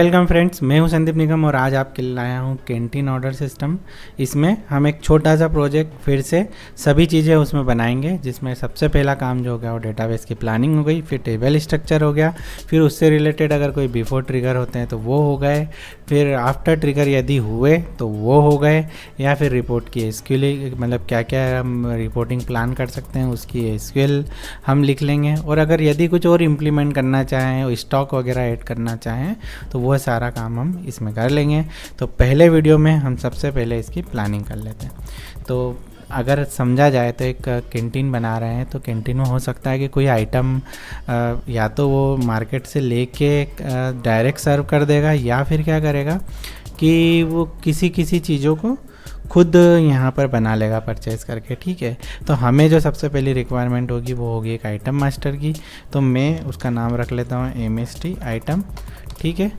Welcome friends, मैं हूं संदीप निगम और आज आपके लिए लाया हूं कैंटीन ऑर्डर सिस्टम। इसमें हम एक छोटा सा प्रोजेक्ट फिर से सभी चीज़ें उसमें बनाएंगे, जिसमें सबसे पहला काम जो हो गया वो डेटाबेस की प्लानिंग हो गई, फिर टेबल स्ट्रक्चर हो गया, फिर उससे रिलेटेड अगर कोई बिफोर ट्रिगर होते हैं तो वो हो गए, फिर आफ्टर ट्रिगर यदि हुए तो वो हो गए, या फिर रिपोर्ट की एसक्यूएल मतलब क्या क्या हम रिपोर्टिंग प्लान कर सकते हैं उसकी एसक्यूएल हम लिख लेंगे। और अगर यदि कुछ और इम्प्लीमेंट करना चाहें, स्टॉक वगैरह ऐड करना चाहें तो वो सारा काम हम इसमें कर लेंगे। तो पहले वीडियो में हम सबसे पहले इसकी प्लानिंग कर लेते हैं। तो अगर समझा जाए तो एक कैंटीन बना रहे हैं, तो कैंटीन में हो सकता है कि कोई आइटम या तो वो मार्केट से लेके डायरेक्ट सर्व कर देगा, या फिर क्या करेगा कि वो किसी चीज़ों को खुद यहाँ पर बना लेगा परचेज़ करके। ठीक है, तो हमें जो सबसे पहली रिक्वायरमेंट होगी वो होगी एक आइटम मास्टर की। तो मैं उसका नाम रख लेता हूँ MST आइटम। ठीक है,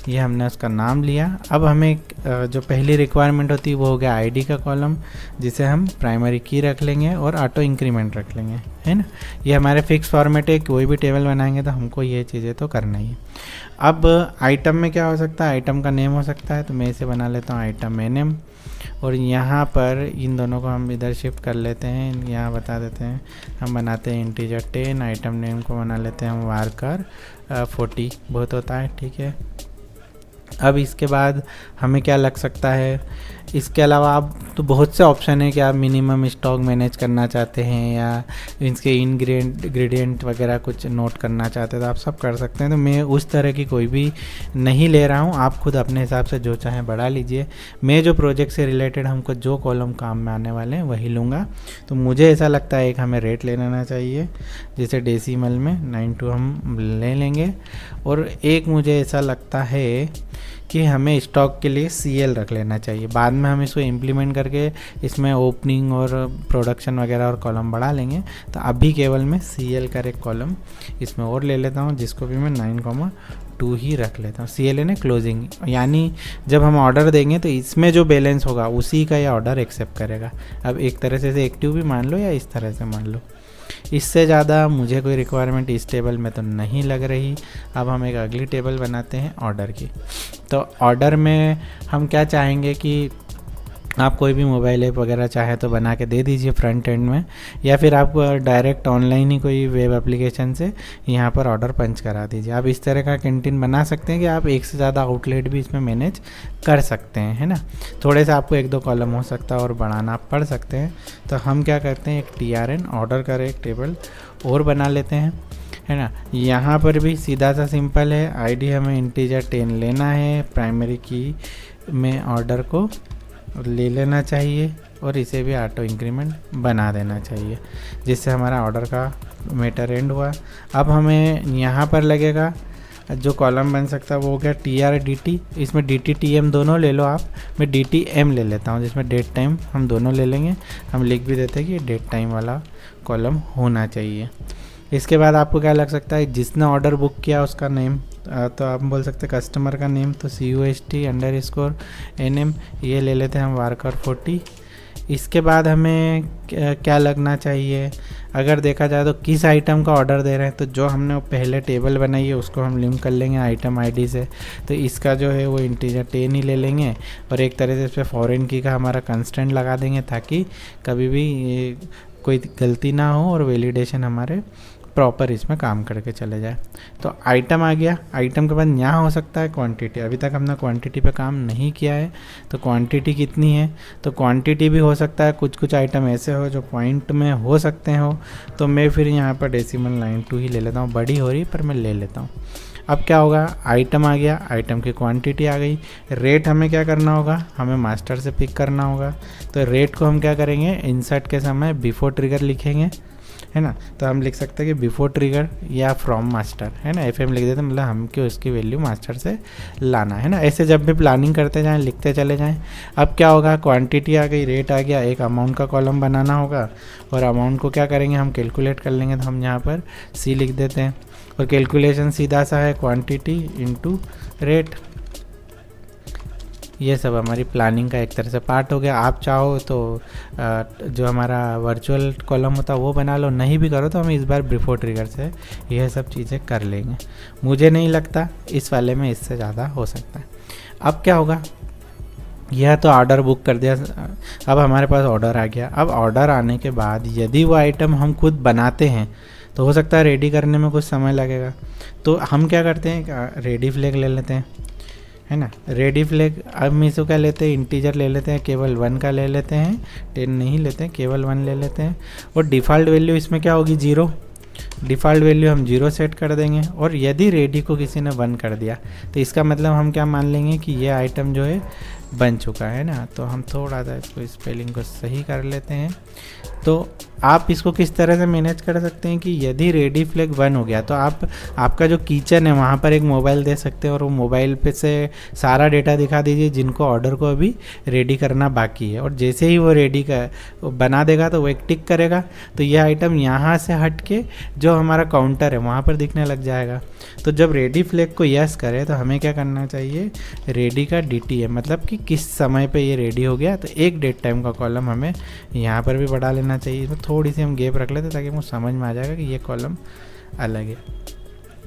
ये हमने उसका नाम लिया। अब हमें जो पहली रिक्वायरमेंट होती है वो हो गया आईडी का कॉलम, जिसे हम प्राइमरी की रख लेंगे और ऑटो इंक्रीमेंट रख लेंगे, है ना। ये हमारे फिक्स फॉर्मेट है, कोई भी टेबल बनाएंगे तो हमको ये चीज़ें तो करना ही है। अब आइटम में क्या हो सकता है, आइटम का नेम हो सकता है, तो मैं इसे बना लेता हूँ आइटम NM। और यहाँ पर इन दोनों को हम इधर शिफ्ट कर लेते हैं, यहाँ बता देते हैं हम बनाते हैं इंटीजर 10। आइटम नेम को बना लेते हैं हम वारकर 40, बहुत होता है। ठीक है, अब इसके बाद हमें क्या लग सकता है, इसके अलावा आप तो बहुत से ऑप्शन है कि आप मिनिमम स्टॉक मैनेज करना चाहते हैं या इसके इंग्रेडिएंट वगैरह कुछ नोट करना चाहते हैं तो आप सब कर सकते हैं। तो मैं उस तरह की कोई भी नहीं ले रहा हूँ, आप खुद अपने हिसाब से जो चाहें बढ़ा लीजिए। मैं जो प्रोजेक्ट से रिलेटेड हमको जो कॉलम काम में आने वाले हैं वही लूँगा। तो मुझे ऐसा लगता है एक हमें रेट ले लेना चाहिए, जैसे डेसिमल में 92 हम ले लेंगे। और एक मुझे ऐसा लगता है कि हमें स्टॉक के लिए CL रख लेना चाहिए। बाद में हम इसको इम्प्लीमेंट करके इसमें ओपनिंग और प्रोडक्शन वगैरह और कॉलम बढ़ा लेंगे। तो अभी केवल मैं CL का एक कॉलम इसमें और ले लेता हूँ, जिसको भी मैं 9,2 ही रख लेता हूँ। CL यानी क्लोजिंग, यानी जब हम ऑर्डर देंगे तो इसमें जो बैलेंस होगा उसी का ये ऑर्डर एक्सेप्ट करेगा। अब एक तरह से एक्टिव भी मान लो या इस तरह से मान लो, इससे ज़्यादा मुझे कोई रिक्वायरमेंट इस टेबल में तो नहीं लग रही। अब हम एक अगली टेबल बनाते हैं ऑर्डर की। तो ऑर्डर में हम क्या चाहेंगे कि आप कोई भी मोबाइल ऐप वगैरह चाहे तो बना के दे दीजिए फ्रंट एंड में, या फिर आप डायरेक्ट ऑनलाइन ही कोई वेब एप्लीकेशन से यहाँ पर ऑर्डर पंच करा दीजिए। आप इस तरह का कैंटीन बना सकते हैं कि आप एक से ज़्यादा आउटलेट भी इसमें मैनेज कर सकते हैं, है ना। थोड़े से आपको 1-2 कॉलम हो सकता है और बढ़ाना पड़ सकते हैं। तो हम क्या करते हैं, एक TRN ऑर्डर कर एक टेबल और बना लेते हैं, है ना। यहाँ पर भी सीधा सा सिंपल है, ID हमें इंटीजर 10 लेना है, प्राइमरी की में ऑर्डर को ले लेना चाहिए और इसे भी ऑटो इंक्रीमेंट बना देना चाहिए, जिससे हमारा ऑर्डर का मैटर एंड हुआ। अब हमें यहाँ पर लगेगा जो कॉलम बन सकता है वो हो गया TR-DT। इसमें DT-TM दोनों ले लो आप, मैं DT-M ले लेता हूँ, जिसमें डेट टाइम हम दोनों ले लेंगे। हम लिख भी देते हैं कि डेट टाइम वाला कॉलम होना चाहिए। इसके बाद आपको क्या लग सकता है, जिसने ऑर्डर बुक किया उसका नेम, तो आप बोल सकते हैं कस्टमर का नेम, तो CUST_NM ये ले लेते हैं हम वारकर 40। इसके बाद हमें क्या लगना चाहिए, अगर देखा जाए तो किस आइटम का ऑर्डर दे रहे हैं, तो जो हमने पहले टेबल बनाई है उसको हम लिंक कर लेंगे आइटम ID से। तो इसका जो है वो इंटीजर 10 ही ले लेंगे और एक तरह से इस पर फॉरेन की का हमारा कंस्टेंट लगा देंगे, ताकि कभी भी कोई गलती ना हो और वैलिडेशन हमारे प्रॉपर इसमें काम करके चले जाए। तो आइटम आ गया। आइटम के बाद यहाँ हो सकता है क्वांटिटी। अभी तक हमने क्वांटिटी पे काम नहीं किया है, तो क्वांटिटी कितनी है, तो क्वांटिटी भी हो सकता है कुछ आइटम ऐसे हो जो पॉइंट में हो सकते हो। तो मैं फिर यहाँ पर डेसिमल 92 ही ले लेता हूँ, बड़ी हो रही पर मैं ले लेता हूँ। अब क्या होगा, आइटम आ गया, आइटम की क्वांटिटी आ गई। रेट हमें क्या करना होगा, हमें मास्टर से पिक करना होगा। तो रेट को हम क्या करेंगे, इंसर्ट के समय बिफोर ट्रिगर लिखेंगे, है ना। तो हम लिख सकते हैं कि बिफोर ट्रिगर या फ्रॉम मास्टर, है ना। FM लिख देते हैं, मतलब हमको इसकी वैल्यू मास्टर से लाना है ना। ऐसे जब भी प्लानिंग करते जाएं लिखते चले जाएं। अब क्या होगा, क्वांटिटी आ गई, रेट आ गया, एक अमाउंट का कॉलम बनाना होगा और अमाउंट को क्या करेंगे हम कैलकुलेट कर लेंगे। तो हम यहाँ पर C लिख देते हैं और कैलकुलेशन सीधा सा है, क्वांटिटी इंटू रेट। ये सब हमारी प्लानिंग का एक तरह से पार्ट हो गया। आप चाहो तो जो हमारा वर्चुअल कॉलम होता है वो बना लो, नहीं भी करो तो हम इस बार बिफोर ट्रिगर से यह सब चीज़ें कर लेंगे। मुझे नहीं लगता इस वाले में इससे ज़्यादा हो सकता है। अब क्या होगा, यह तो ऑर्डर बुक कर दिया, अब हमारे पास ऑर्डर आ गया। अब ऑर्डर आने के बाद यदि वो आइटम हम खुद बनाते हैं तो हो सकता है रेडी करने में कुछ समय लगेगा। तो हम क्या करते हैं, रेडी फ्लैग ले लेते हैं, है ना। रेडी फ्लैग अब मीशो का लेते हैं, इंटीजर ले लेते हैं, केवल 1 का ले लेते हैं, 10 नहीं लेते हैं, केवल 1 ले लेते हैं। और डिफ़ॉल्ट वैल्यू इसमें क्या होगी, 0। डिफ़ॉल्ट वैल्यू हम 0 सेट कर देंगे। और यदि रेडी को किसी ने 1 कर दिया तो इसका मतलब हम क्या मान लेंगे कि ये आइटम जो है बन चुका है ना। तो हम थोड़ा सा इसको स्पेलिंग को सही कर लेते हैं। तो आप इसको किस तरह से मैनेज कर सकते हैं कि यदि रेडी फ्लैग 1 हो गया तो आपका जो किचन है वहाँ पर एक मोबाइल दे सकते हैं और वो मोबाइल पे से सारा डेटा दिखा दीजिए जिनको ऑर्डर को अभी रेडी करना बाकी है। और जैसे ही वो रेडी बना देगा तो वो एक टिक करेगा तो यह आइटम यहाँ से हट के जो हमारा काउंटर है वहाँ पर दिखने लग जाएगा। तो जब रेडी फ्लैग को यस करे तो हमें क्या करना चाहिए, रेडी का DTM मतलब कि किस समय पे ये रेडी हो गया, तो एक डेट टाइम का कॉलम हमें यहाँ पर भी बढ़ा लेना चाहिए। तो थोड़ी सी हम गैप रख लेते ताकि मुझे समझ में आ जाएगा कि ये कॉलम अलग है।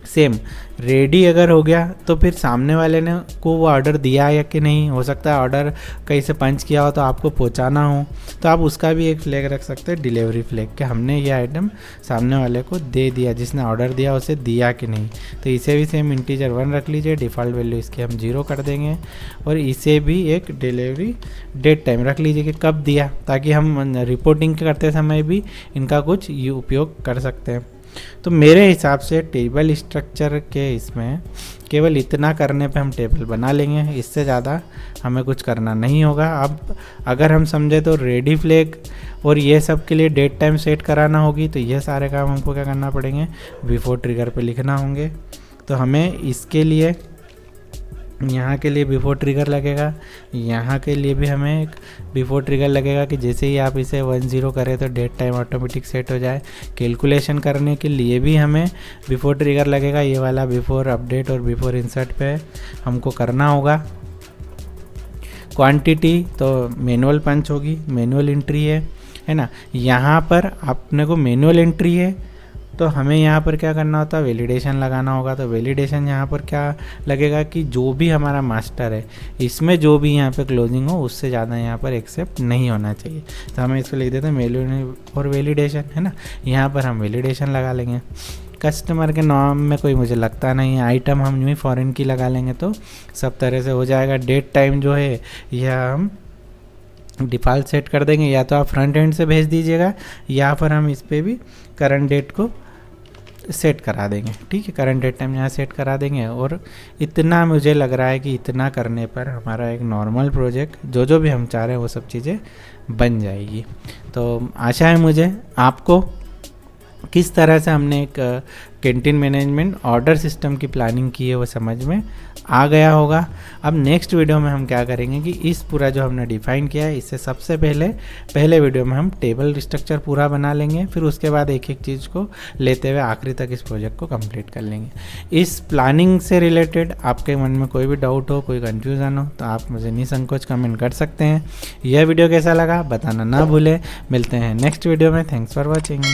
सेम रेडी अगर हो गया तो फिर सामने वाले ने को वो ऑर्डर दिया या कि नहीं, हो सकता है ऑर्डर कहीं से पंच किया हो तो आपको पहुंचाना हो, तो आप उसका भी एक फ्लैग रख सकते हैं, डिलीवरी फ्लैग, कि हमने ये आइटम सामने वाले को दे दिया, जिसने ऑर्डर दिया उसे दिया कि नहीं। तो इसे भी सेम इंटीजर 1 रख लीजिए, डिफ़ॉल्ट वैल्यू इसकी हम 0 कर देंगे। और इसे भी एक डिलीवरी डेट टाइम रख लीजिए कि कब दिया, ताकि हम रिपोर्टिंग करते समय भी इनका कुछ उपयोग कर सकते हैं। तो मेरे हिसाब से टेबल स्ट्रक्चर के इसमें केवल इतना करने पे हम टेबल बना लेंगे, इससे ज़्यादा हमें कुछ करना नहीं होगा। अब अगर हम समझे तो रेडी फ्लैग और ये सब के लिए डेट टाइम सेट कराना होगी, तो ये सारे काम हमको क्या करना पड़ेंगे, बिफोर ट्रिगर पे लिखना होंगे। तो हमें इसके लिए यहाँ के लिए बिफोर ट्रिगर लगेगा, यहाँ के लिए भी हमें एक बिफोर ट्रिगर लगेगा कि जैसे ही आप इसे 10 करें तो डेट टाइम ऑटोमेटिक सेट हो जाए। कैलकुलेशन करने के लिए भी हमें बिफोर ट्रिगर लगेगा, ये वाला बिफोर अपडेट और बिफोर इंसर्ट पे हमको करना होगा। क्वांटिटी तो मैनुअल पंच होगी, मैनुअल एंट्री है ना। यहाँ पर अपने को मैनुअल एंट्री है तो हमें यहाँ पर क्या करना होता है, वैलिडेशन लगाना होगा। तो वैलिडेशन यहाँ पर क्या लगेगा कि जो भी हमारा मास्टर है इसमें जो भी यहाँ पे क्लोजिंग हो उससे ज़्यादा यहाँ पर एक्सेप्ट नहीं होना चाहिए। तो हमें इसको लिख देते हैं मैनुअल और वैलिडेशन, है ना। यहाँ पर हम वैलिडेशन लगा लेंगे। कस्टमर के नाम में कोई मुझे लगता नहीं है, आइटम हम यूँ ही फॉरेन की लगा लेंगे तो सब तरह से हो जाएगा। डेट टाइम जो है यह हम डिफ़ॉल्ट सेट कर देंगे, या तो आप फ्रंट एंड से भेज दीजिएगा या फिर हम इस पर भी करंट डेट को सेट करा देंगे। ठीक है, करंट डेट टाइम यहाँ सेट करा देंगे। और इतना मुझे लग रहा है कि इतना करने पर हमारा एक नॉर्मल प्रोजेक्ट जो भी हम चाह रहे हैं वो सब चीज़ें बन जाएगी। तो आशा है मुझे आपको किस तरह से हमने एक कैंटीन मैनेजमेंट ऑर्डर सिस्टम की प्लानिंग की है वो समझ में आ गया होगा। अब नेक्स्ट वीडियो में हम क्या करेंगे कि इस पूरा जो हमने डिफ़ाइन किया है इससे सबसे पहले वीडियो में हम टेबल स्ट्रक्चर पूरा बना लेंगे, फिर उसके बाद एक एक चीज़ को लेते हुए आखिरी तक इस प्रोजेक्ट को कंप्लीट कर लेंगे। इस प्लानिंग से रिलेटेड आपके मन में कोई भी डाउट हो, कोई कन्फ्यूज़न हो तो आप मुझे निसंकोच कमेंट कर सकते हैं। यह वीडियो कैसा लगा बताना ना भूलें। मिलते हैं नेक्स्ट वीडियो में। Thanks for watching.